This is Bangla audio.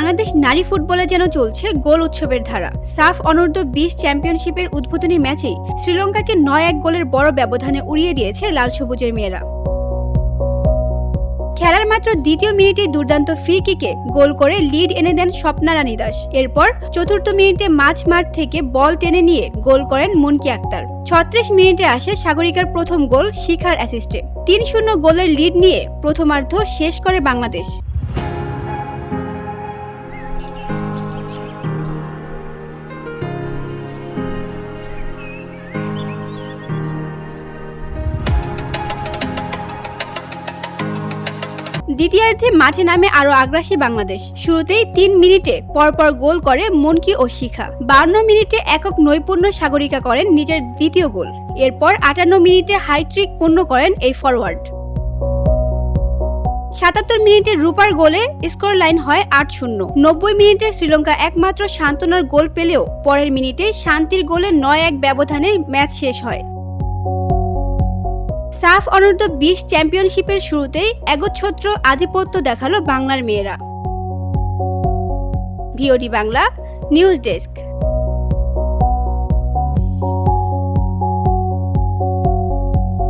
বাংলাদেশ নারী ফুটবলে যেন চলছে গোল উৎসবের ধারা। সাফ অনূর্ধ্ব-20 চ্যাম্পিয়নশিপের উদ্বোধনী ম্যাচেই শ্রীলঙ্কাকে ৯-১ গোলের বড় ব্যবধানে উড়িয়ে দিয়েছে লাল সবুজের মেয়েরা। খেলার মাত্র দ্বিতীয় মিনিটেই দুর্দান্ত ফ্রি কিকে গোল করে লিড এনে দেন স্বপ্না রানী দাস। এরপর চতুর্থ মিনিটে মাঝ মাঠ থেকে বল টেনে নিয়ে গোল করেন মুনকি আক্তার। ৩৬ মিনিটে আসে সাগরিকার প্রথম গোল শিখার অ্যাসিস্টে। ৩-০ গোলের লিড নিয়ে প্রথমার্ধ শেষ করে বাংলাদেশ। দ্বিতীয়ার্ধে মাঠে নামে আরও আগ্রাসী বাংলাদেশ। শুরুতেই ৩ মিনিটে পরপর গোল করে মুনকি ও শিখা। ৫২ মিনিটে একক নৈপুণ্য সাগরিকা করেন নিজের দ্বিতীয় গোল। এরপর ৫৮ মিনিটে হাইট্রিক পূর্ণ করেন এই ফরওয়ার্ড। ৭৭ মিনিটে রূপার গোলে স্কোর লাইন হয় ৮-০। ৯০ মিনিটে শ্রীলঙ্কা একমাত্র সান্ত্বনার গোল পেলেও পরের মিনিটে শান্তির গোলে ৯-১ ব্যবধানে ম্যাচ শেষ হয়। সাফ অনূর্ধ্ব-20 চ্যাম্পিয়নশিপের শুরুতেই একচ্ছত্র আধিপত্য দেখালো বাংলার মেয়েরা। VOD Bangla news desk.